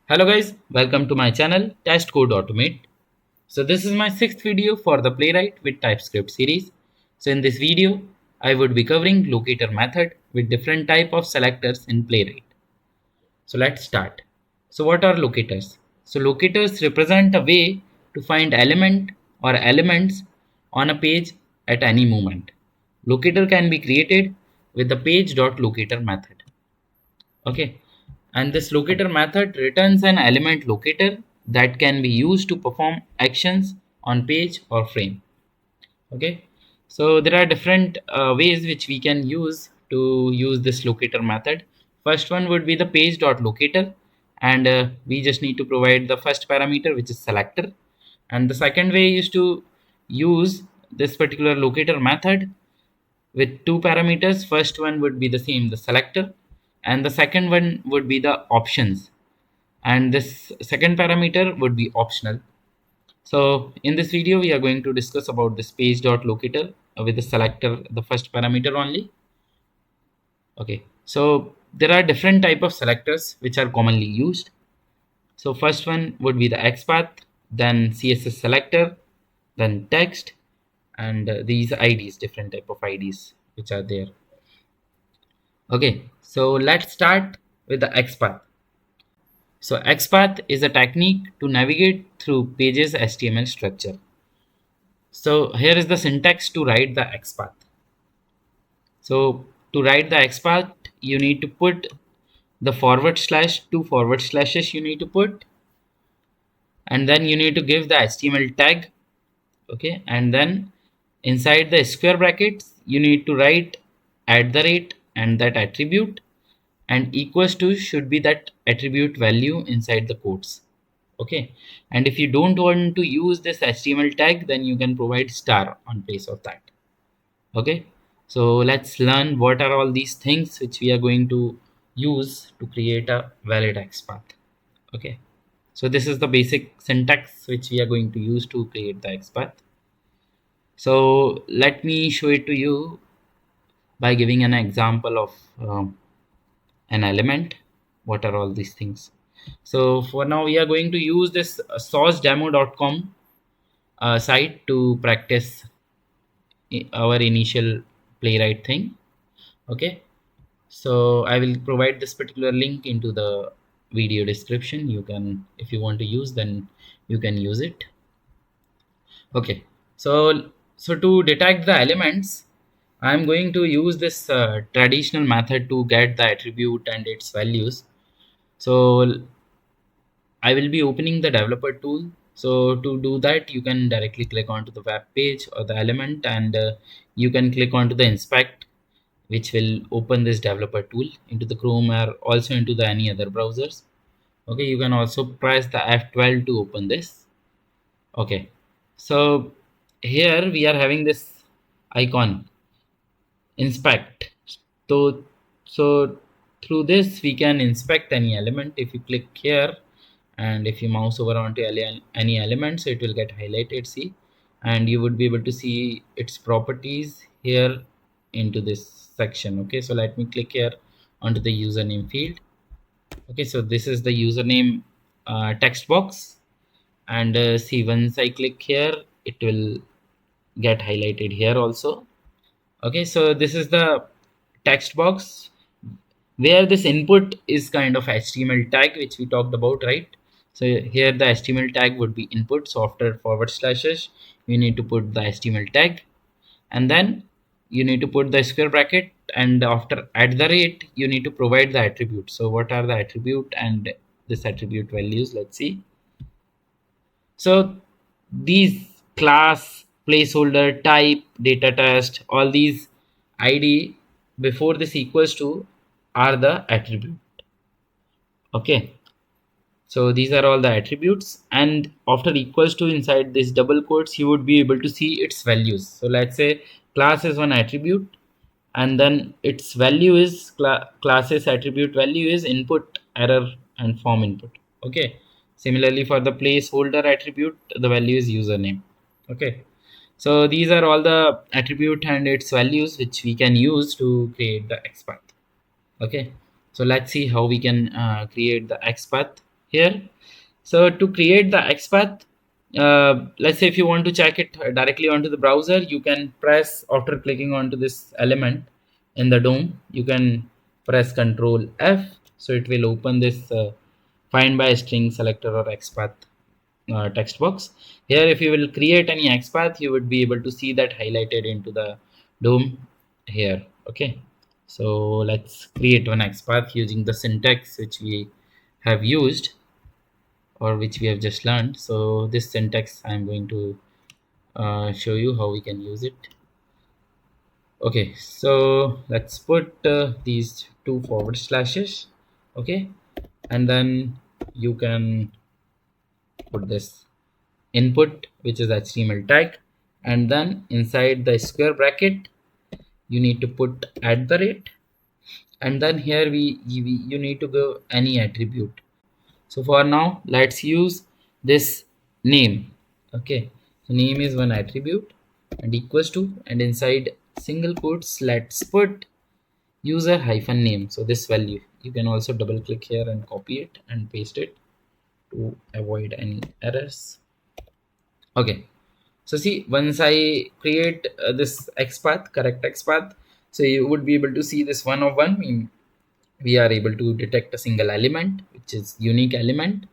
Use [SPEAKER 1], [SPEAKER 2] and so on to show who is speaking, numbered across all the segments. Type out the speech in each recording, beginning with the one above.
[SPEAKER 1] Hello guys, welcome to my channel Test Code Automate. So this is my sixth video for the Playwright with TypeScript series. So in this video, I would be covering Locator method with different type of selectors in Playwright. So let's start. So what are locators? So locators represent a way to find element or elements on a page at any moment. Locator can be created with the page.locator method. Okay, and this locator method returns an element locator that can be used to perform actions on page or frame. Okay, so there are different ways which we can use to use this locator method. First one would be the page.locator, and we just need to provide the first parameter, which is selector. And the second way is to use this particular locator method with two parameters. First one would be the same, the selector, and the second one would be the options, and this second parameter would be optional. So in this video we are going to discuss about this page.locator with the selector, the first parameter only. Okay, so there are different type of selectors which are commonly used. So first one would be the Xpath, then CSS Selector, then text, and these IDs, different type of IDs which are there. Okay, so let's start with the Xpath. So Xpath is a technique to navigate through pages HTML structure. So here is the syntax to write the Xpath. So to write the Xpath, you need to put the /, two forward slashes you need to put, and then you need to give the HTML tag. Okay, and then inside the square brackets you need to write @ and that attribute, and equals to should be that attribute value inside the quotes. Okay, and if you don't want to use this HTML tag, then you can provide star on place of that. Okay, so let's learn what are all these things which we are going to use to create a valid XPath. Okay, so this is the basic syntax which we are going to use to create the XPath. So let me show it to you by giving an example of an element. What are all these things? So for now we are going to use this sourcedemo.com site to practice our initial Playwright thing. Okay, so I will provide this particular link into the video description. You can, if you want to use, then you can use it. Okay, so to detect the elements, I'm going to use this traditional method to get the attribute and its values. So I will be opening the developer tool. So to do that, you can directly click onto the web page or the element, and you can click onto the inspect, which will open this developer tool into the Chrome or also into the any other browsers. Okay, you can also press the F12 to open this. Okay, so here we are having this icon inspect. So through this we can inspect any element. If you click here and if you mouse over onto any element, so it will get highlighted, see, and you would be able to see its properties here into this section. Okay, so let me click here onto the username field. Okay, so this is the username text box, and see, once I click here it will get highlighted here also. Okay, so this is the text box where this input is kind of HTML tag which we talked about, right? So here the HTML tag would be input. So after // you need to put the HTML tag, and then you need to put the square bracket, and after @ you need to provide the attribute. So what are the attribute and this attribute values? Let's see. So these class, placeholder, type, data test, all these ID before this equals to are the attribute. Okay, so these are all the attributes, and after equals to inside this double quotes you would be able to see its values. So let's say class is one attribute, and then its value is class's attribute value is input, error, and form input. Okay, similarly for the placeholder attribute, the value is username. Okay, so these are all the attribute and its values which we can use to create the XPath. Okay, so let's see how we can create the XPath. here. So to create the XPath, let's say if you want to check it directly onto the browser, you can press, after clicking onto this element in the DOM, you can press Control F. So it will open this find by string selector or XPath text box. Here, if you will create any XPath, you would be able to see that highlighted into the DOM here. Okay. So let's create one XPath using the syntax which we have used, or which we have just learned. So this syntax I'm going to show you how we can use it. Okay, so let's put these two forward slashes. Okay, and then you can put this input, which is HTML tag, and then inside the square bracket you need to put at the rate, and then here you need to go any attribute. So for now, let's use this name. Okay, so name is one attribute and equals to, and inside single quotes, let's put user hyphen name. So this value, you can also double click here and copy it and paste it to avoid any errors. Okay, so see, once I create this XPath, correct XPath, so you would be able to see this one of one. We are able to detect a single element, which is unique element,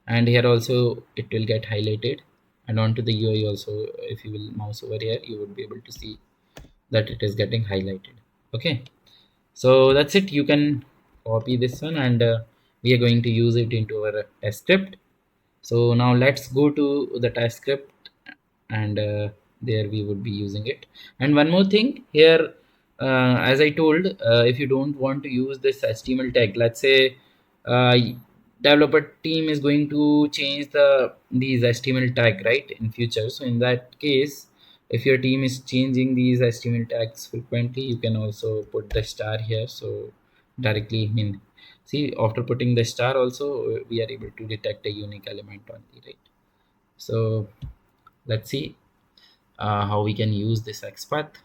[SPEAKER 1] and here also it will get highlighted, and onto the UI also, if you will mouse over here, you would be able to see that it is getting highlighted. Okay, so that's it. You can copy this one, and we are going to use it into our test script. So now let's go to the test script, and there we would be using it. And one more thing here, as I told, if you don't want to use this HTML tag, let's say developer team is going to change these HTML tag, right, in future. So in that case, if your team is changing these HTML tags frequently, you can also put the star here. So directly, I mean, see, after putting the star also, we are able to detect a unique element only, right? So let's see how we can use this XPath.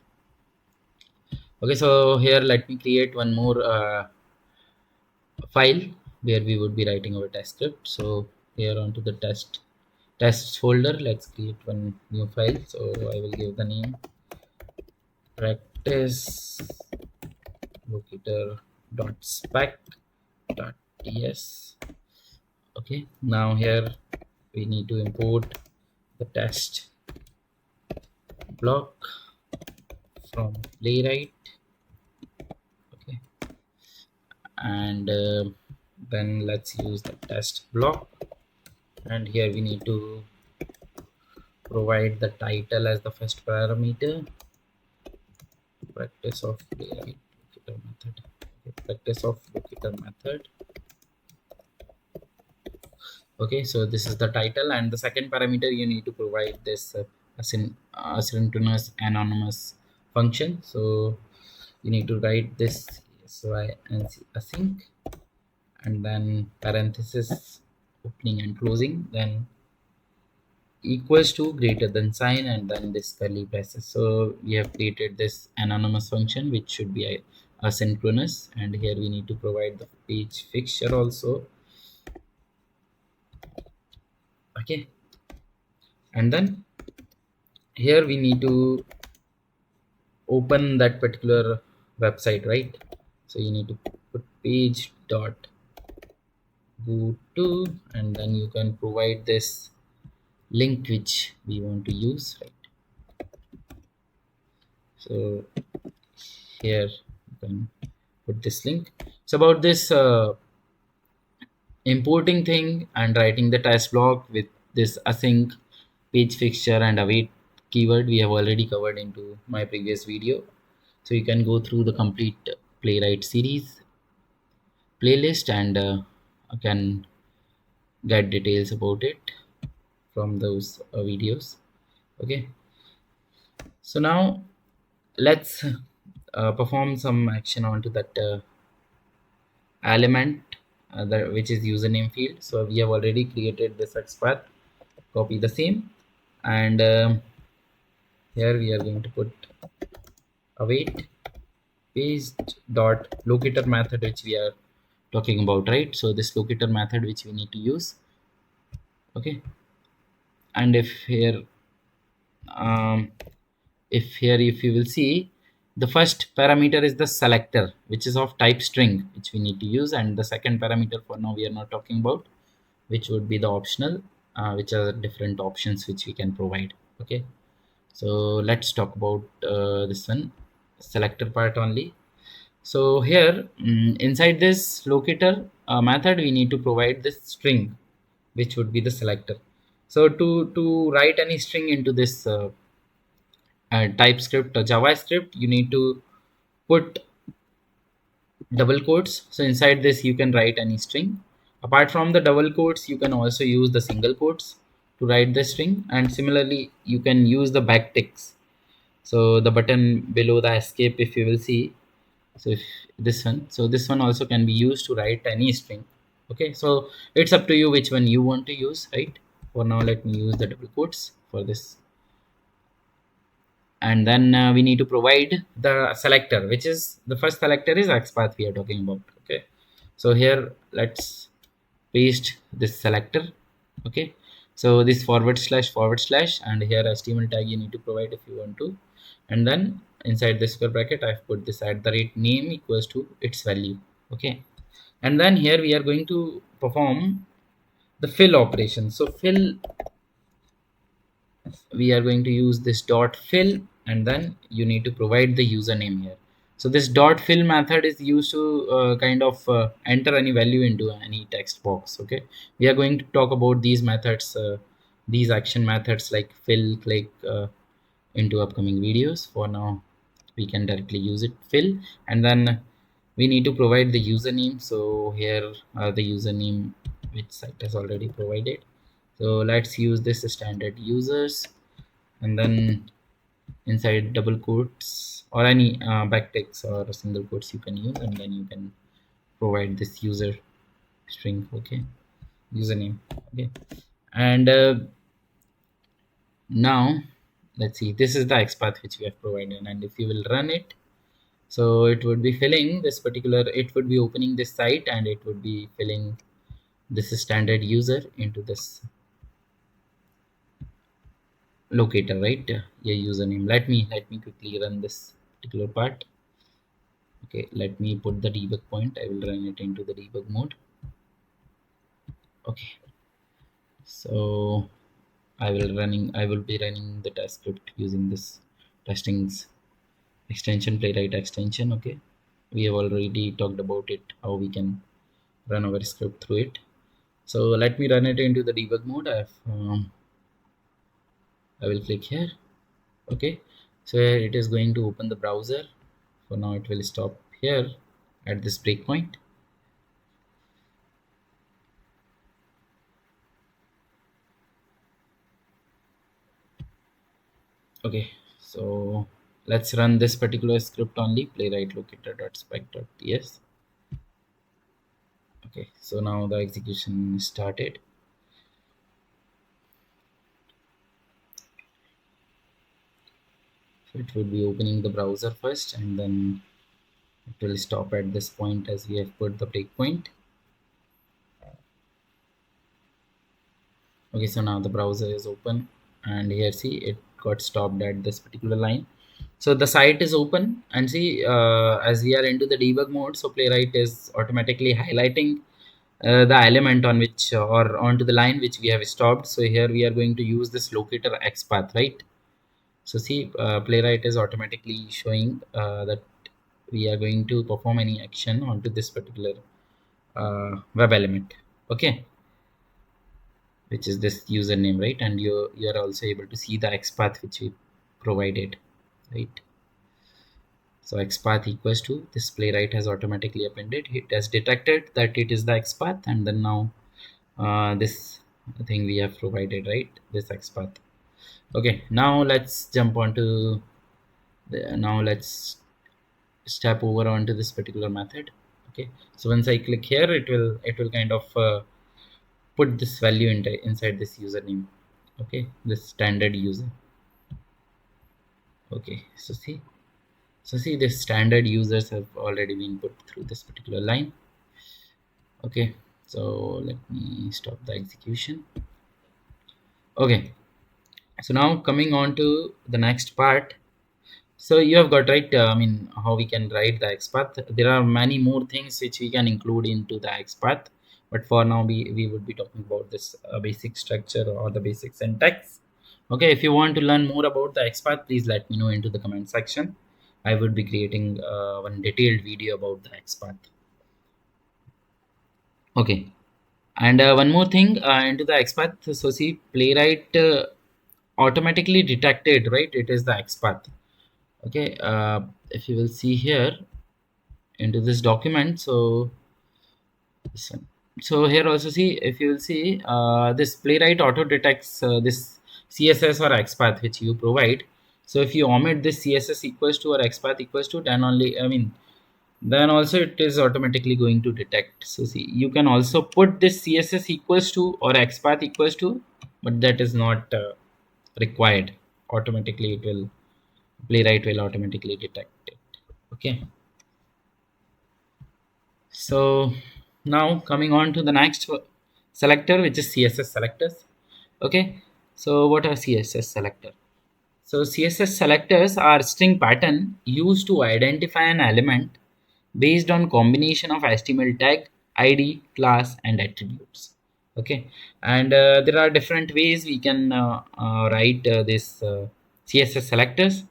[SPEAKER 1] Okay, so here let me create one more file where we would be writing our test script. So here onto the tests folder, let's create one new file. So I will give the name practice locator.spec.ts. Okay, now here we need to import the test block from Playwright. Okay, and then let's use the test block, and here we need to provide the title as the first parameter. Practice of Playwright Locator method. Okay, practice of Locator method. Okay, so this is the title, and the second parameter you need to provide this asynchronous anonymous function. So you need to write this async, and then parenthesis opening and closing, then equals to greater than sign, and then this curly braces. So we have created this anonymous function which should be asynchronous, and here we need to provide the page fixture also. Okay, and then here we need to open that particular website, right? So you need to put page dot go to, and then you can provide this link which we want to use, right? So here you can put this link. It's about this importing thing and writing the test block with this async page fixture and await keyword we have already covered into my previous video. So you can go through the complete Playwright series playlist, and can get details about it from those videos. Okay, so now let's perform some action onto that element, which is username field. So we have already created this XPath. Copy the same, and here we are going to put await page dot locator method which we are talking about, right? So this locator method which we need to use. Okay, and um, if you will see, the first parameter is the selector, which is of type string, which we need to use, and the second parameter for now we are not talking about, which would be the optional, which are different options which we can provide. Okay, so let's talk about this one, selector part only. So here, inside this locator method, we need to provide this string, which would be the selector. So to write any string into this TypeScript or JavaScript, you need to put double quotes. So inside this, you can write any string. Apart from the double quotes, you can also use the single quotes to write the string. And similarly, you can use the backticks. So the button below the escape, if you will see, so if this one also can be used to write any string. Okay, so it's up to you which one you want to use, right? For now, let me use the double quotes for this. And then we need to provide the selector, which is the first selector is Xpath we are talking about. Okay, so here let's paste this selector. Okay, so this forward slash and here HTML tag you need to provide if you want to, and then inside the square bracket I've put this at the rate name equals to its value. Okay, and then here we are going to perform the fill operation. So fill, we are going to use this dot fill, and then you need to provide the username here. So this dot fill method is used to kind of enter any value into any text box. Okay, we are going to talk about these methods, these action methods like fill, click, into upcoming videos. For now, we can directly use it fill, and then we need to provide the username. So here the username which site has already provided. So let's use this standard users, and then inside double quotes or any backticks or single quotes you can use, and then you can provide this user string. Okay, username. Okay, and now let's see, this is the XPath which we have provided, and if you will run it, so it would be filling this particular, it would be opening this site and it would be filling this standard user into this locator, right? Your username. Let me quickly run this particular part. Okay, let me put the debug point. I will run it into the debug mode. Okay, so I will be running the test script using this testings extension, Playwright extension. Okay, we have already talked about it, how we can run our script through it. So let me run it into the debug mode. I will click here. Okay, so it is going to open the browser. For now it will stop here at this breakpoint. Okay, so let's run this particular script only, playwright locator.spec.ts. Okay, so now the execution started. So it will be opening the browser first, and then it will stop at this point as we have put the breakpoint. Okay, so now the browser is open, and here see it got stopped at this particular line. So the site is open, and see as we are into the debug mode, so playwright is automatically highlighting the element on which or onto the line which we have stopped. So here we are going to use this locator XPath, right? So see, playwright is automatically showing that we are going to perform any action onto this particular web element. Okay, which is this username, right? And you are also able to see the XPath which we provided, right? So XPath equals to this, playwright has automatically appended, it has detected that it is the XPath, and then now this thing we have provided, right? This XPath. Okay, now let's jump onto now let's step over onto this particular method. Okay, so once I click here, it will kind of put this value inside this username. Okay, this standard user. Okay, so see the standard users have already been put through this particular line. Okay, so let me stop the execution. Okay, so now coming on to the next part. So you have got right. I mean, how we can write the XPath. There are many more things which we can include into the XPath, but for now we would be talking about this basic structure or the basic syntax. Okay, if you want to learn more about the XPath, please let me know into the comment section. I would be creating one detailed video about the XPath. Okay, and one more thing into the XPath. So see, Playwright automatically detected, right? It is the XPath. Okay, if you will see here into this document, so this one. So here also see, if you will see, this Playwright auto detects this CSS or XPath which you provide. So if you omit this CSS equals to or XPath equals to, then only, I mean, then also it is automatically going to detect. So see, you can also put this CSS equals to or XPath equals to, but that is not required. Automatically it will, Playwright will automatically detect it. Okay, so now coming on to the next selector, which is CSS selectors. Okay, so what are CSS selector? So CSS selectors are string pattern used to identify an element based on combination of HTML tag, ID, class, and attributes. Okay, and there are different ways we can write this CSS selectors.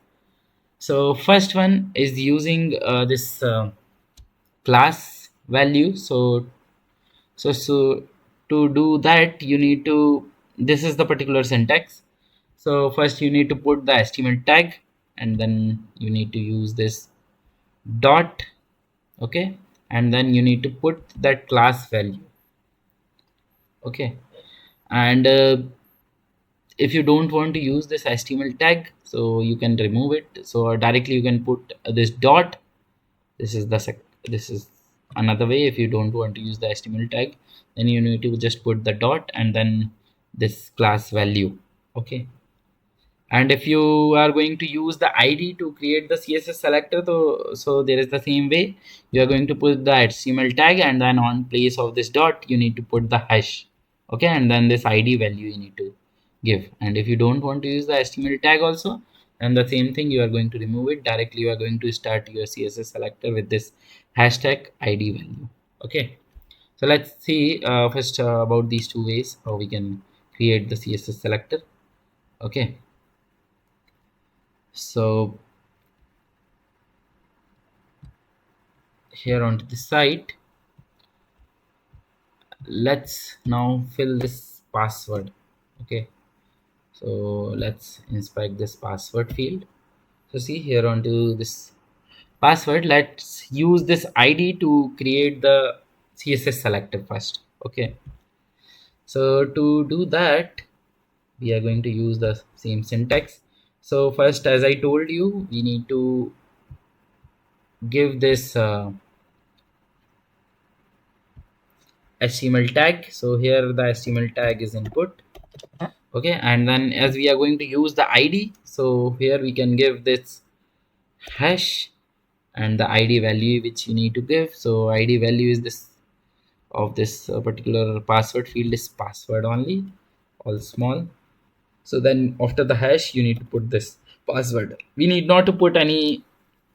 [SPEAKER 1] So first one is using this class value. So to do that, you need to, this is the particular syntax. So first you need to put the HTML tag, and then you need to use this dot. Okay, and then you need to put that class value. Okay, and if you don't want to use this HTML tag, so you can remove it. So directly you can put this dot. This is the this is another way. If you don't want to use the HTML tag, then you need to just put the dot and then this class value. Okay, and if you are going to use the ID to create the CSS selector, so there is the same way. You are going to put the HTML tag, and then on place of this dot you need to put the hash. Okay, and then this ID value you need to give. And if you don't want to use the HTML tag also, and the same thing, you are going to remove it. Directly you are going to start your CSS selector with this hashtag ID value. Okay, so let's see first about these two ways how we can create the CSS selector. Okay, so here onto the site, let's now fill this password. Okay, so let's inspect this password field. So see, here onto this password, let's use this ID to create the CSS selector first. Okay, so to do that, we are going to use the same syntax. So first, as I told you, we need to give this HTML tag. So here the HTML tag is input. Okay, and then as we are going to use the ID, so here we can give this hash and the ID value which you need to give. So ID value is this of this particular password field is password only, all small. So then after the hash you need to put this password. We need not to put any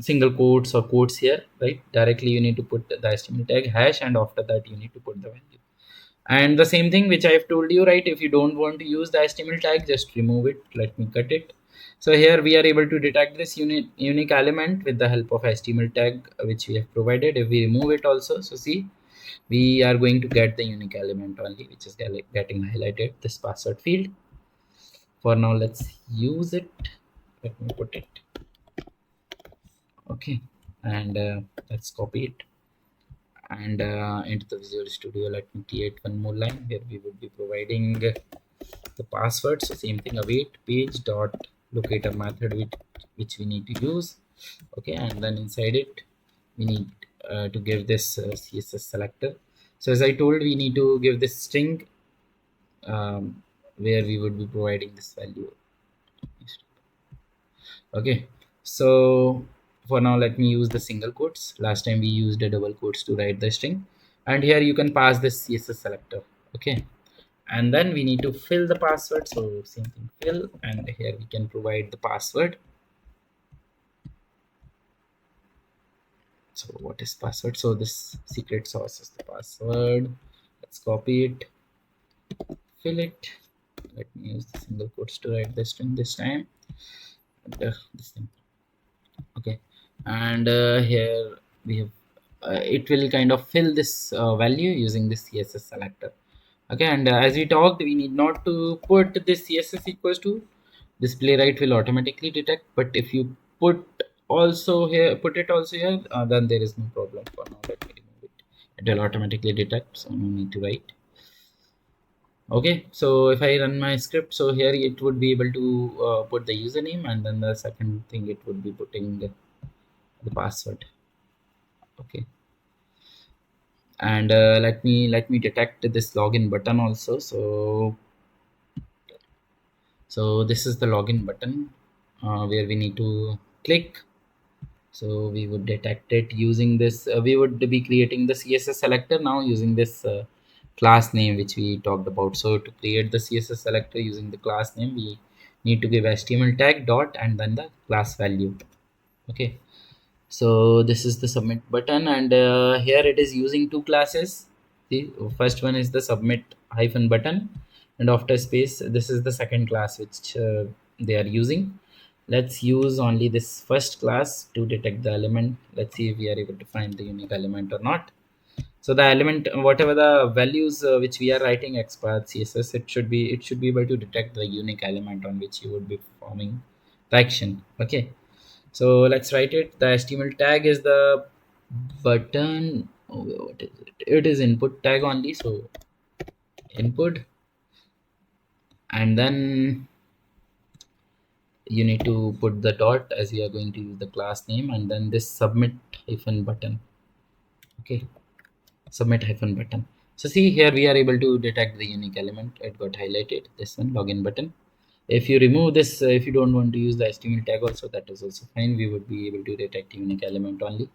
[SPEAKER 1] single quotes or quotes here, right? Directly you need to put the HTML tag hash, and after that you need to put the value. And the same thing which I've told you, right? If you don't want to use the HTML tag, just remove it. Let me cut it. So here we are able to detect this unique element with the help of HTML tag which we have provided. If we remove it also, so see, we are going to get the unique element only, which is getting highlighted, this password field. For now, let's use it. Let me put it. Okay, and let's copy it. And into the Visual Studio, let me create one more line where we would be providing the password. So same thing, await page dot locator method which we need to use. Okay, and then inside it we need to give this CSS selector. So as I told, we need to give this string where we would be providing this value. Okay, so for now let me use the single quotes. Last time we used a double quotes to write the string. and here you can pass this CSS selector. Okay, and then we need to fill the password, so same thing, fill, and here we can provide the password. So what is password? So this secret sauce is the password. Let's copy it, fill it. Let me use the single quotes to write the string this time. And, this thing. Okay, and here we have it will kind of fill this value using this CSS selector. Okay, and as we talked, we need not to put this CSS equals to this. Playwright will automatically detect, but if you put it also here, then there is no problem. For now, let me remove it. It will automatically detect, so no need to write. Okay, so if I run my script, so here it would be able to put the username, and then the second thing it would be putting the password. Okay, and let me detect this login button also. So this is the login button where we need to click. So we would detect it using this. We would be creating the CSS selector now using this class name which we talked about. So to create the CSS selector using the class name, we need to give HTML tag dot and then the class value. Okay, so this is the submit button, and here it is using two classes. The first one is the submit hyphen button, and after space this is the second class which they are using. Let's use only this first class to detect the element. Let's see if we are able to find the unique element or not. So the element, whatever the values which we are writing Xpath CSS, it should be able to detect the unique element on which you would be performing the action. Okay, so let's write it. The HTML tag is the button. Oh, what is it? It is input tag only. So input, and then you need to put the dot as we are going to use the class name, and then this submit hyphen button. Okay, submit hyphen button. So see here we are able to detect the unique element. It got highlighted. This one, login button. If you remove this, if you don't want to use the HTML tag also, that is also fine. We would be able to detect unique element only.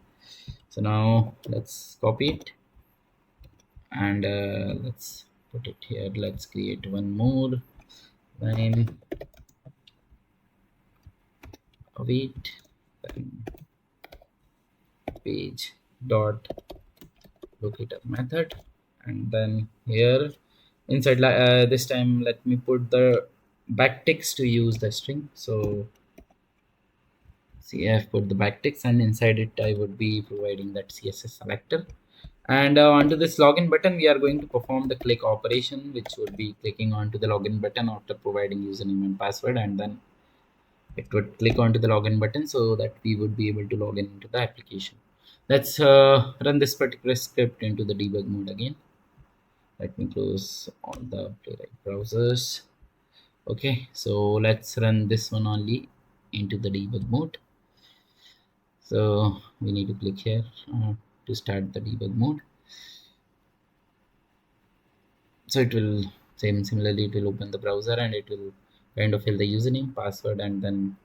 [SPEAKER 1] So now let's copy it, and let's put it here. Let's create one more line. Await page dot locator method, and then here inside this time let me put the backticks to use the string. So see, I've put the backticks, and inside it I would be providing that CSS selector. And onto this login button, we are going to perform the click operation, which would be clicking onto the login button after providing username and password, and then it would click onto the login button so that we would be able to log in into the application. Let's run this particular script into the debug mode again. Let me close all the Playwright browsers. Okay, so let's run this one only into the debug mode. So we need to click here to start the debug mode. So it will similarly it will open the browser, and it will kind of fill the username, password, and then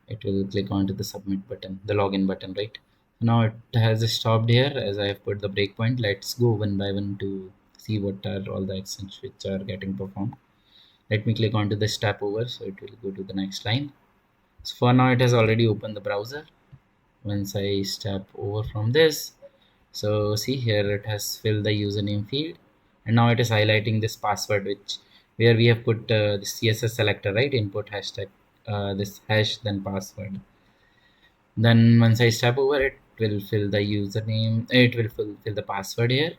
[SPEAKER 1] it will click onto the submit button, the login button, right? Now it has stopped here as I have put the breakpoint. Let's go one by one to see what are all the actions which are getting performed. Let me click onto this tab over, so it will go to the next line. So for now it has already opened the browser. Once I step over from this, so see here it has filled the username field, and now it is highlighting this password which where we have put the CSS selector, right? Input hashtag this hash then password. Then once I step over, it will fill the username, it will fill the password here,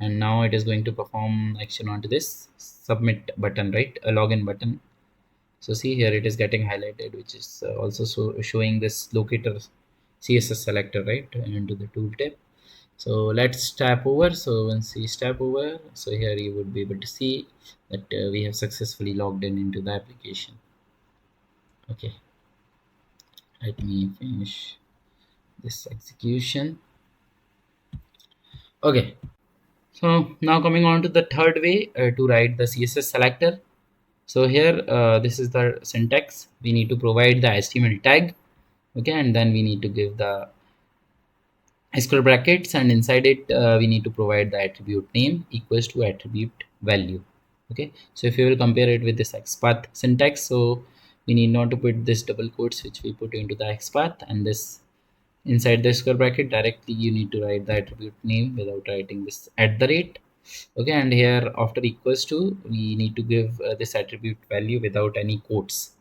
[SPEAKER 1] and now it is going to perform action onto this submit button, right? A login button. So see here it is getting highlighted, which is also showing this locator CSS selector, right, into the tooltip. So let's tap over. So once we step over, so here you would be able to see that we have successfully logged in into the application. Okay, let me finish this execution. Okay, so now coming on to the third way to write the CSS selector. So here this is the syntax. We need to provide the HTML tag. Okay, and then we need to give the square brackets, and inside it we need to provide the attribute name equals to attribute value. Okay, so if you will compare it with this Xpath syntax, so we need not to put this double quotes which we put into the Xpath, and this inside the square bracket directly you need to write the attribute name without writing this at the rate. Okay, and here after equals to we need to give this attribute value without any quotes.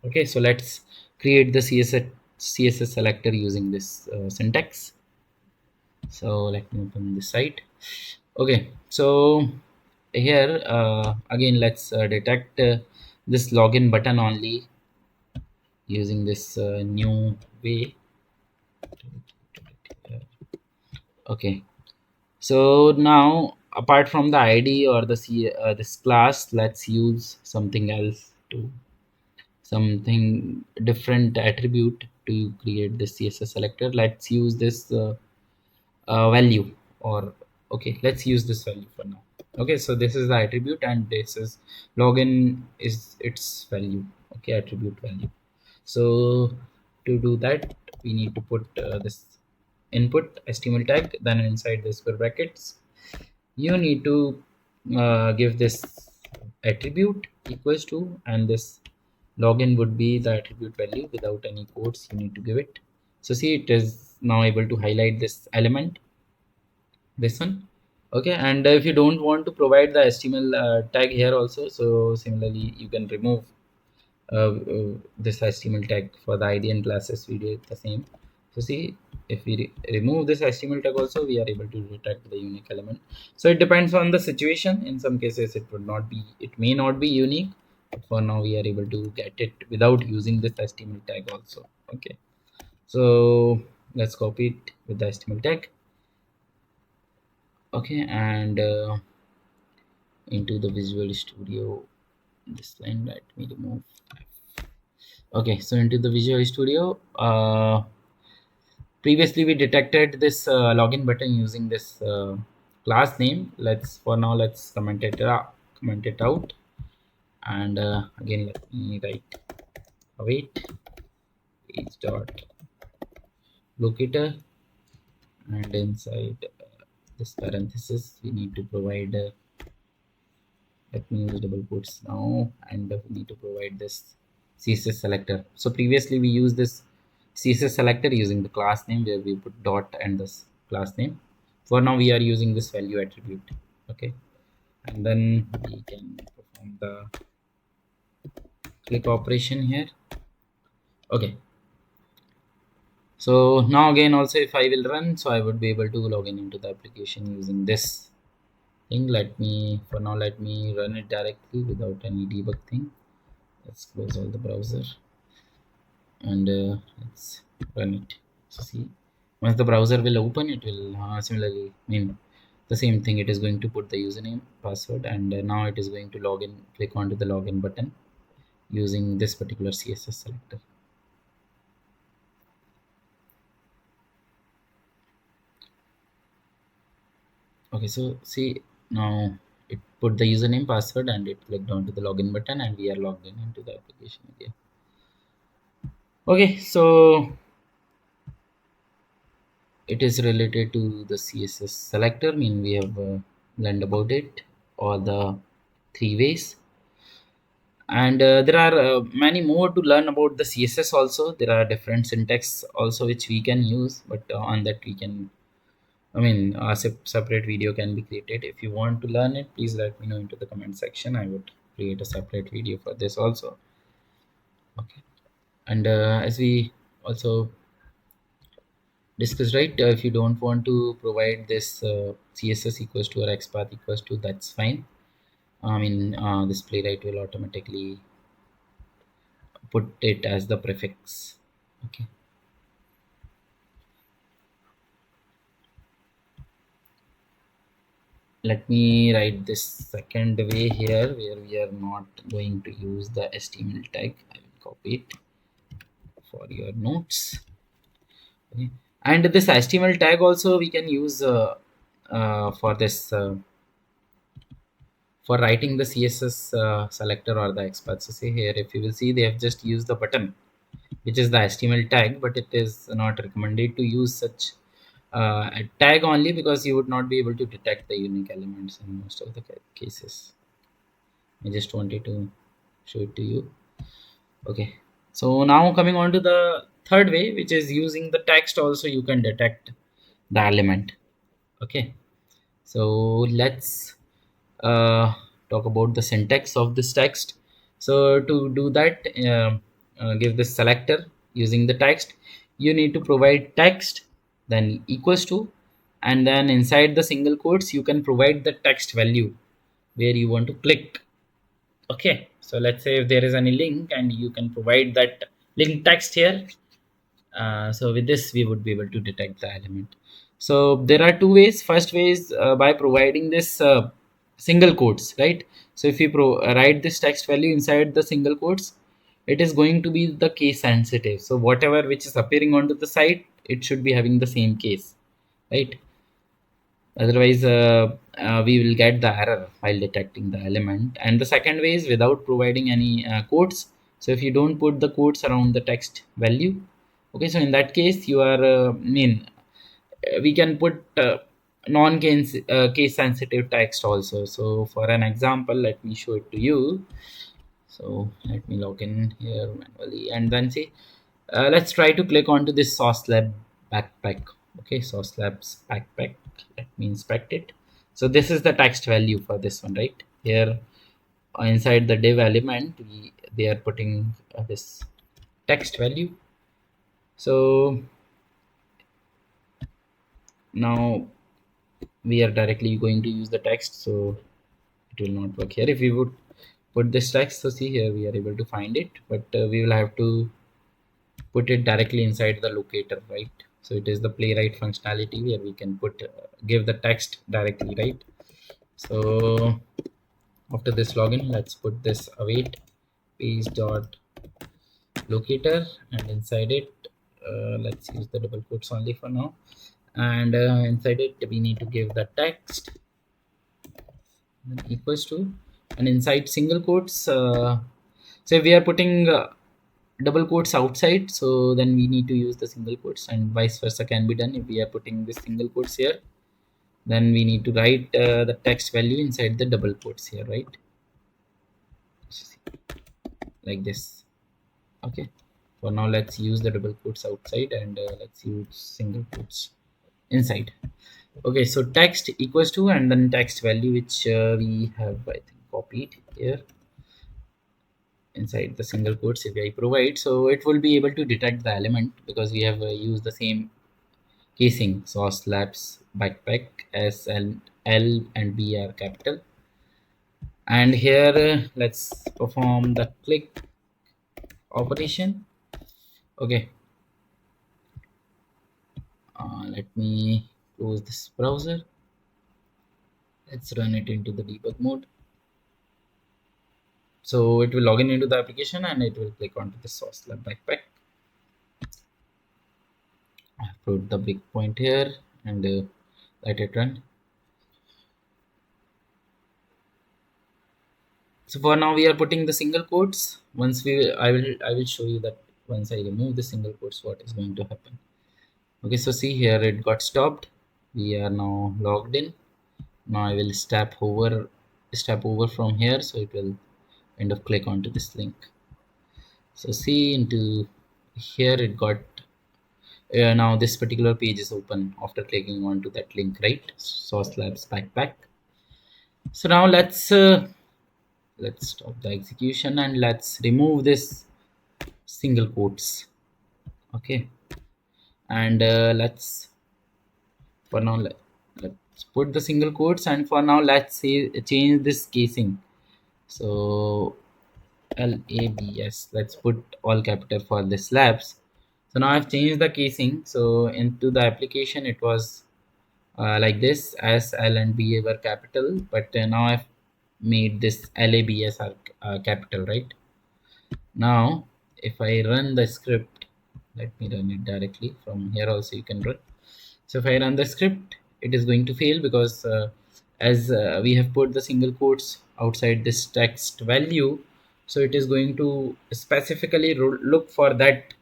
[SPEAKER 1] Okay, so let's create the css selector using this syntax. So let me open this site. Okay, so here again let's detect this login button only using this new way. Okay, so now apart from the id or the this class, let's use something else to something different attribute to create this css selector. Let's use this value, or okay, let's use this value for now. Okay, so this is the attribute and this is login is its value. Okay, attribute value. So to do that we need to put this input html tag, then inside the square brackets you need to give this attribute equals to, and this login would be the attribute value without any quotes you need to give it. So see, it is now able to highlight this element, this one. Okay, and if you don't want to provide the html tag here also, so similarly you can remove this html tag. For the id and classes we did the same. So see, if we remove this html tag also, we are able to detect the unique element. So it depends on the situation. In some cases it would not be, it may not be unique, but for now we are able to get it without using this html tag also. Okay, so let's copy it with the html tag. Okay, and into the Visual Studio, this line, let me remove. Okay, so into the Visual Studio, previously we detected this login button using this class name. Let's for now let's comment it out, and again let me write await page dot locator, and inside this parenthesis we need to provide let me use double quotes now, and we need to provide this CSS selector. So previously we used this CSS selector using the class name where we put dot and this class name. For now we are using this value attribute. Okay, and then we can perform the click operation here. Okay, so now again also if I will run, so I would be able to log in into the application using this thing. Let me for now let me run it directly without any debug thing. Let's close all the browser and let's run it. So see, once the browser will open, it will similarly mean the same thing. It is going to put the username, password, and now it is going to log in. Click onto the login button using this particular CSS selector. Okay, so see, now it put the username, password, and it clicked onto the login button, and we are logged in into the application again. Okay, so it is related to the CSS selector. Mean we have learned about it, all the three ways, and there are many more to learn about the CSS also. There are different syntax also which we can use, but on that we can, I mean, a separate video can be created. If you want to learn it, please let me know into the comment section. I would create a separate video for this also. Okay, and as we also discussed, right, if you don't want to provide this css equals to or xpath equals to, that's fine. I mean, this playwright will automatically put it as the prefix. Okay, let me write this second way here where we are not going to use the html tag. I will copy it for your notes. Okay, and this html tag also we can use for this for writing the css selector or the xpath. So see here, if you will see, they have just used the button which is the html tag, but it is not recommended to use such a tag only, because you would not be able to detect the unique elements in most of the cases. I just wanted to show it to you. Okay, so now coming on to the third way, which is using the text also you can detect the element. Okay, so let's uh, talk about the syntax of this text. So to do that, give this selector using the text. You need to provide text, then equals to, and then inside the single quotes you can provide the text value where you want to click. Okay, so let's say if there is any link and you can provide that link text here. So with this we would be able to detect the element. So there are two ways. First way is by providing this single quotes, right? So if you write this text value inside the single quotes, it is going to be the case sensitive. So whatever which is appearing onto the site, it should be having the same case, right? Otherwise we will get the error while detecting the element. And the second way is without providing any quotes. So if you don't put the quotes around the text value, okay, so in that case you are we can put non case sensitive text also. So for an example, let me show it to you. So let me log in here manually and then see. Let's try to click onto this sauce lab backpack. Okay, sauce labs backpack. Let me inspect it. So this is the text value for this one, right? Here inside the div element, they are putting this text value. So now we are directly going to use the text, so it will not work here. If we would put this text, so see here we are able to find it, but we will have to put it directly inside the locator, right? So it is the playwright functionality where we can put give the text directly, right? So after this login, let's put this await page dot locator, and inside it let's use the double quotes only for now. And inside it we need to give the text, then equals to, and inside single quotes, so if we are putting double quotes outside, so then we need to use the single quotes, and vice versa can be done. If we are putting this single quotes here, then we need to write the text value inside the double quotes here, right? Like this. Okay, for now let's use the double quotes outside, and let's use single quotes inside. Okay, so text equals to, and then text value which we have, I think, copied here inside the single quotes. If I provide, so it will be able to detect the element because we have used the same casing. Sauce labs backpack, S and L and B are capital. And here let's perform the click operation. Okay, let me close this browser. Let's run it into the debug mode. So it will log in into the application and it will click onto the sauce lab backpack. I put the breakpoint here and let it run. So for now we are putting the single quotes. Once I will show you that once I remove the single quotes what is going to happen. Okay, so see here it got stopped. We are now logged in. Now I will step over from here, so it will kind of click onto this link. So see into here it got now this particular page is open after clicking onto that link, right? Source labs backpack. So now let's stop the execution and let's remove this single quotes. Okay, and let's for now let's put the single quotes, and for now let's say change this casing. So labs, let's put all capital for this labs. So now I've changed the casing. So into the application it was like this, as L and B were capital, but now I've made this labs are capital, right? Now if I run the script, let me run it directly from here. Also you can run. So if I run the script, it is going to fail because as we have put the single quotes outside this text value, so it is going to specifically look for that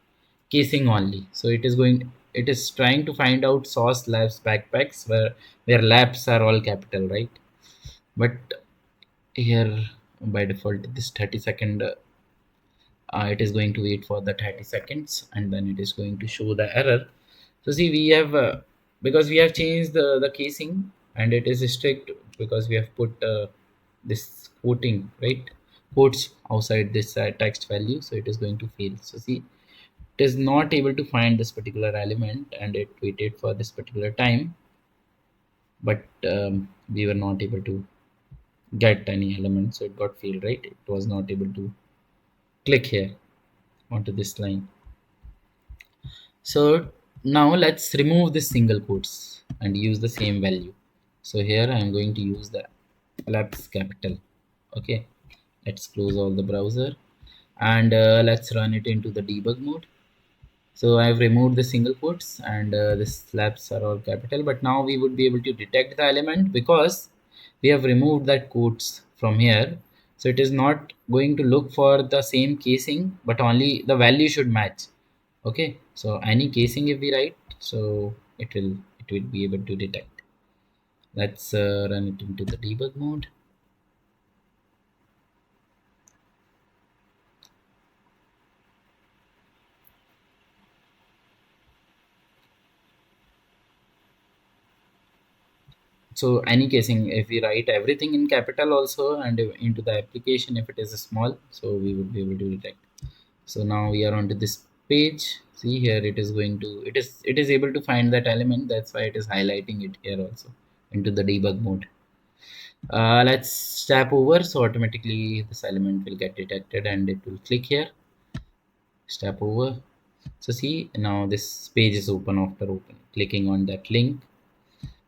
[SPEAKER 1] casing only. So it is going, it is trying to find out sauce labs backpacks where labs are all capital, right? But here by default this 30-second, it is going to wait for the 30 seconds and then it is going to show the error. So see, we have because we have changed the casing and it is strict because we have put this quoting, right, quotes outside this text value, so it is going to fail. So see, it is not able to find this particular element and it waited for this particular time, but we were not able to get any element, so it got failed, right? It was not able to click here onto this line. So now let's remove this single quotes and use the same value. So here I am going to use the labs capital. Okay, let's close all the browser and let's run it into the debug mode. So I've removed the single quotes and the slabs are all capital, but now we would be able to detect the element because we have removed that quotes from here. So it is not going to look for the same casing, but only the value should match. Okay, so any casing if we write, so it will be able to detect. Let's run it into the debug mode. So any casing if we write everything in capital also and into the application if it is small, so we would be able to detect. So now we are onto this page. See here, it is going to it is able to find that element, that's why it is highlighting it here also into the debug mode. Let's tap over, so automatically this element will get detected and it will click here. Step over. So see, now this page is open after open clicking on that link.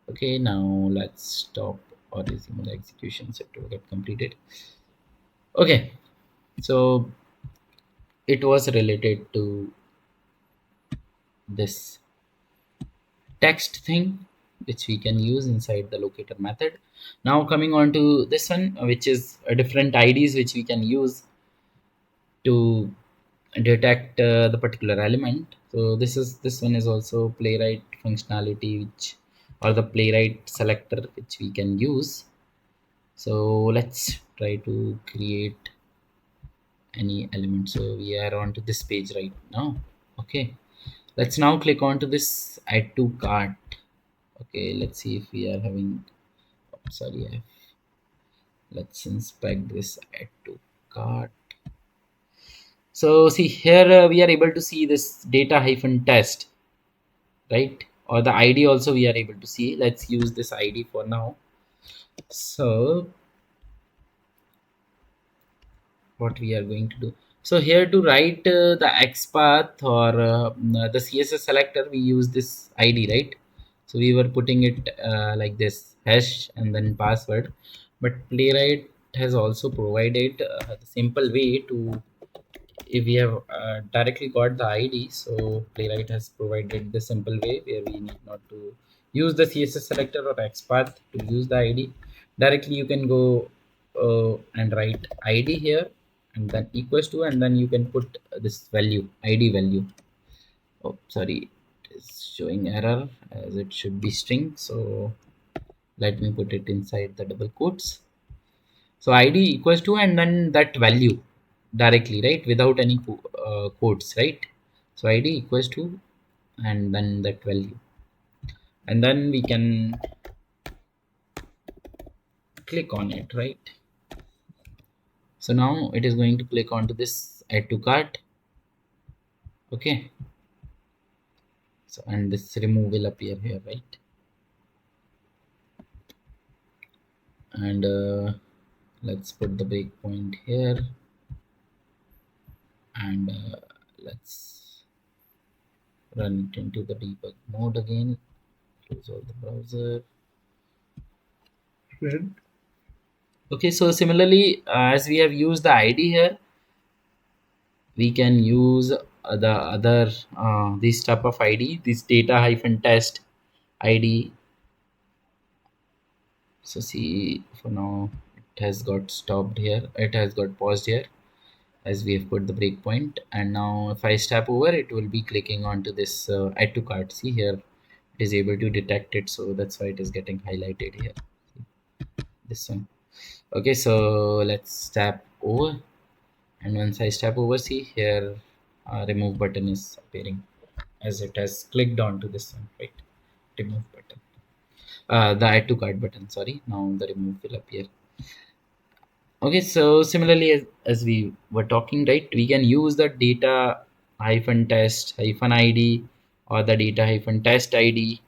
[SPEAKER 1] Okay, now let's stop or resume the execution, set to get completed. Okay, so it was related to this text thing which we can use inside the locator method. Now coming on to this one, which is a different IDs which we can use to detect the particular element. So this one is also playwright functionality, which or the playwright selector which we can use. So let's try to create any element. So we are onto this page right now. Okay, let's now click on to this add to cart. Okay, let's see if we are having, oh, sorry, let's inspect this add to cart. So see here, we are able to see this data hyphen test, right? Or the ID also we are able to see. Let's use this ID for now. So what we are going to do, so here to write the Xpath or the CSS selector, we use this ID, right? So we were putting it like this hash and then password, but Playwright has also provided the simple way to, if we have directly got the ID, so Playwright has provided the simple way where we need not to use the CSS selector or XPath to use the ID. Directly you can go and write ID here and then equals to, and then you can put this value, ID value. Oh, sorry, it is showing error as it should be string. So let me put it inside the double quotes. So ID equals to and then that value directly, right, without any quotes, right? So ID equals to and then that value, and then we can click on it, right? So now it is going to click onto this add to cart. Okay, so and this remove will appear here, right? And let's put the breakpoint here and let's run it into the debug mode again. Close all the browser. Okay, so similarly, as we have used the ID here, we can use the other this type of ID, this data hyphen test ID. So see, for now it has got stopped here, it has got paused here. as we have put the breakpoint. And now if I step over, it will be clicking onto this add to cart. See here, it is able to detect it, so that's why it is getting highlighted here, this one. Okay, so let's step over, and once I step over, see here, remove button is appearing as it has clicked onto this one, right? Remove button, the add to cart button, sorry. Now the remove will appear. Okay, so similarly, as we were talking, right, we can use the data hyphen test hyphen id, or the data hyphen test id,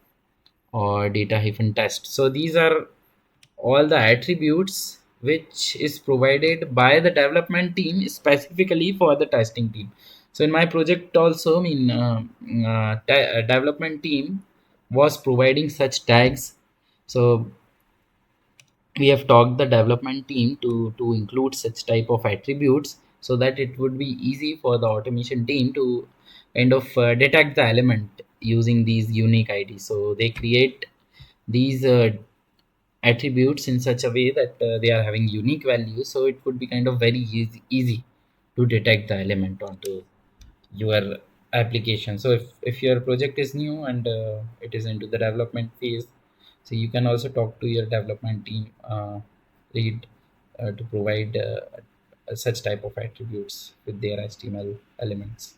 [SPEAKER 1] or data hyphen test. So these are all the attributes which is provided by the development team specifically for the testing team. So in my project also, I mean, development team was providing such tags. So we have talked the development team to include such type of attributes, so that it would be easy for the automation team to kind of detect the element using these unique IDs. So they create these attributes in such a way that they are having unique values, so it would be kind of very easy to detect the element onto your application. So if your project is new and it is into the development phase, so you can also talk to your development team lead to provide such type of attributes with their HTML elements.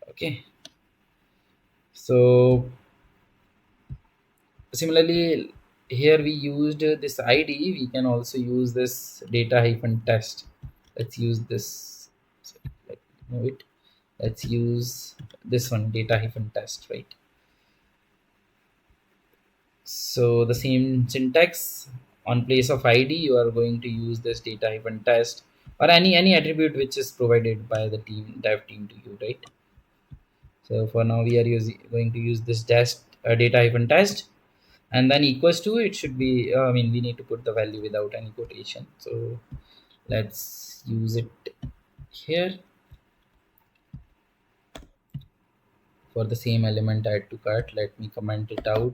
[SPEAKER 1] Okay, so similarly, here we used this id, we can also use this data hyphen test. Let's use this. So, let me move it. Let's use this one, data hyphen test, right? So the same syntax, on place of id you are going to use this data hyphen test, or any attribute which is provided by the dev team to you, right? So for now we are going to use this test, data hyphen test, and then equals to, it should be I mean, we need to put the value without any quotation. So let's use it here. For the same element add to cart, let me comment it out.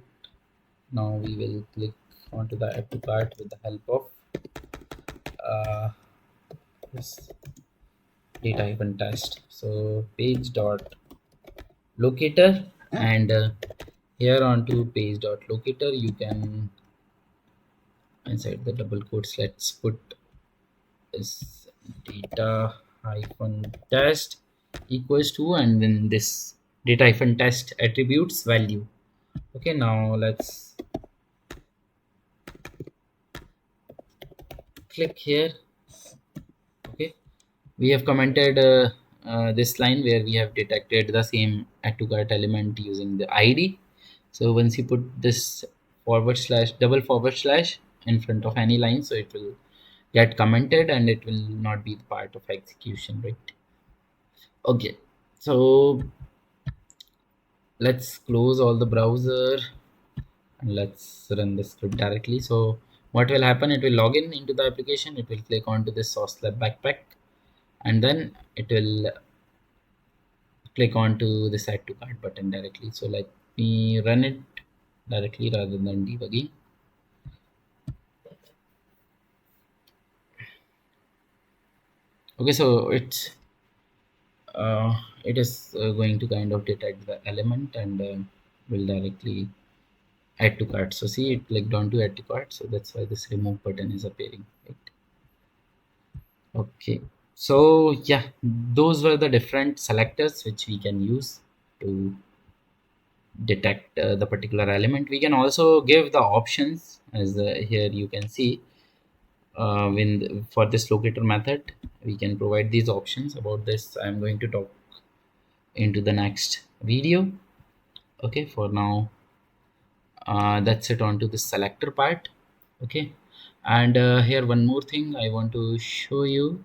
[SPEAKER 1] Now we will click onto the add to cart with the help of this data hyphen test. So page dot locator, and here onto page dot locator you can, inside the double quotes, let's put is data hyphen test equals to, and then this data hyphen test attributes value. Okay, now let's click here. Okay, we have commented this line where we have detected the same add to cart element using the id. So once you put this forward slash, double forward slash in front of any line, so it will get commented and it will not be the part of execution, right? Okay, so let's close all the browser and let's run the script directly. So what will happen, it will log in into the application, it will click onto this sauce lab backpack, and then it will click onto this add to cart button directly. So let me run it directly rather than debugging. Okay, so it is going to kind of detect the element and will directly add to cart. So see, it clicked onto add to cart, so that's why this remove button is appearing, right? Okay, so yeah, those were the different selectors which we can use to detect the particular element. We can also give the options, as here you can see, for this locator method we can provide these options. About this I'm going to talk into the next video. Okay, for now that's it on to the selector part. Okay, and here one more thing I want to show you.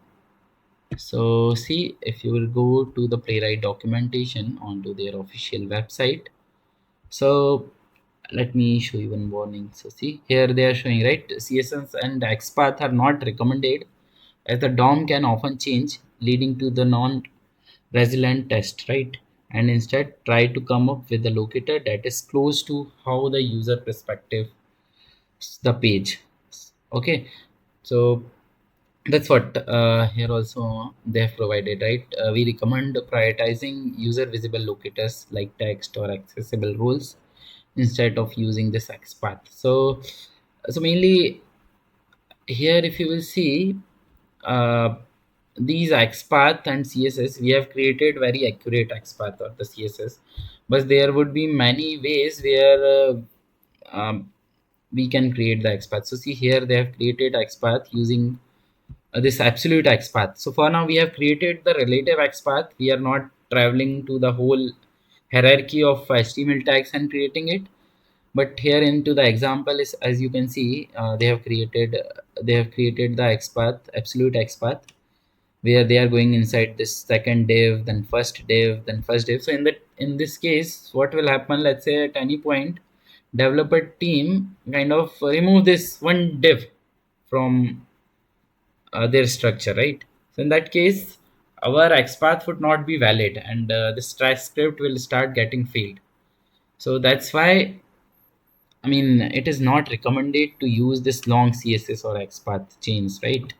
[SPEAKER 1] So see, if you will go to the Playwright documentation onto their official website, so let me show you one warning. So see here they are showing, right, CSS and Xpath are not recommended, as the DOM can often change, leading to the non-resilient test, right? And instead try to come up with a locator that is close to how the user perspective the page. Okay, so That's what here also they have provided, right? We recommend prioritizing user visible locators like text or accessible rules instead of using this XPath. So mainly here, if you will see, uh, these XPath and CSS, we have created very accurate XPath or the CSS, but there would be many ways where we can create the XPath. So see here, they have created XPath using this absolute XPath. So for now, we have created the relative XPath. We are not traveling to the whole hierarchy of HTML tags and creating it. But here into the example is, as you can see, they have created the XPath, absolute XPath, where they are going inside this second div, then first div, then first div. So in this case, what will happen? Let's say at any point, developer team kind of remove this one div from their structure, right? So in that case, our XPath would not be valid, and this TypeScript will start getting failed. So that's why, I mean, it is not recommended to use this long CSS or XPath chains, right?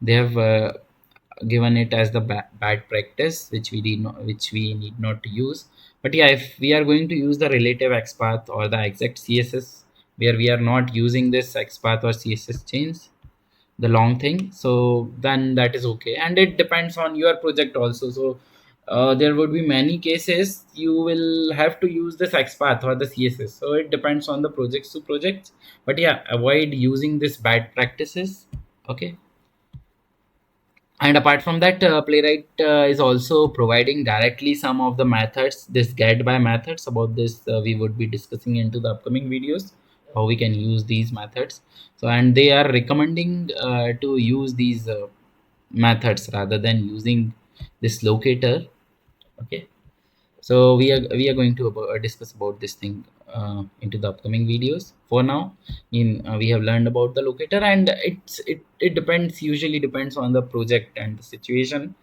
[SPEAKER 1] They have given it as the bad practice, which we need not to use. But yeah, if we are going to use the relative XPath or the exact CSS, where we are not using this XPath or CSS chains, the long thing, so then that is okay, and it depends on your project also. So there would be many cases you will have to use this XPath or the CSS, so it depends on the projects to projects. But yeah, avoid using this bad practices. Okay. And apart from that, Playwright is also providing directly some of the methods, this get by methods. About this, we would be discussing into the upcoming videos how we can use these methods. So, and they are recommending to use these methods rather than using this locator. Okay. So we are going to discuss about this thing into the upcoming videos. For now, we have learned about the locator, and it depends, usually depends on the project and the situation,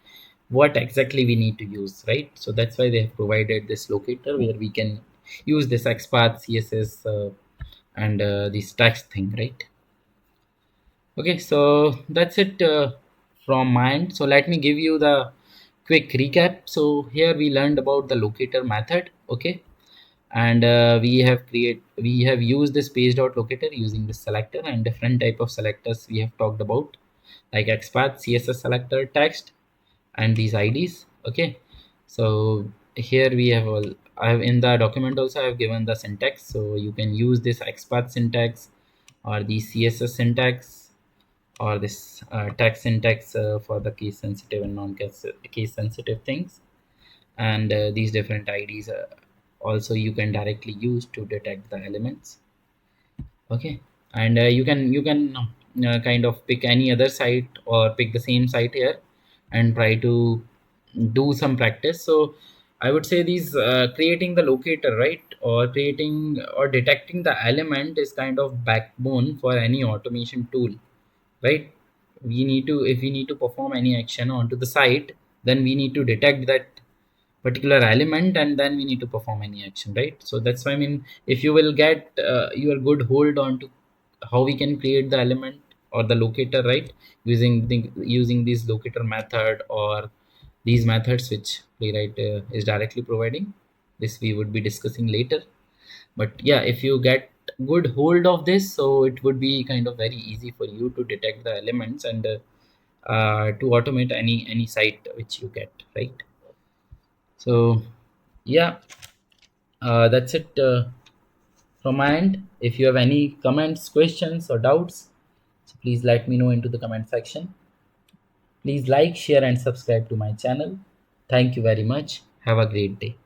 [SPEAKER 1] what exactly we need to use, right? So that's why they have provided this locator where we can use this XPath, CSS, and this text thing, right? Okay, so that's it from my end. So let me give you the quick recap. So here we learned about the locator method. Okay, and we have used this page dot locator using the selector and different type of selectors we have talked about, like XPath, CSS selector, text, and these IDs. Okay, so here we have all, I have in the document also I have given the syntax, so you can use this XPath syntax or the CSS syntax or this text syntax for the case sensitive and case sensitive things, and these different IDs also you can directly use to detect the elements. Okay, and you can kind of pick any other site or pick the same site here and try to do some practice. So I would say these creating the locator, right, or creating or detecting the element is kind of backbone for any automation tool, right? We need to, if we need to perform any action onto the site, then we need to detect that particular element and then we need to perform any action, right? So that's why, I mean, if you will get your good hold on to how we can create the element or the locator, right, using this locator method or these methods which Playwright is directly providing, this we would be discussing later. But yeah, if you get good hold of this, so it would be kind of very easy for you to detect the elements and to automate any site which you get, right? So yeah, that's it from my end. If you have any comments, questions, or doubts, so please let me know into the comment section. Please like, share, and subscribe to my channel. Thank you very much. Have a great day.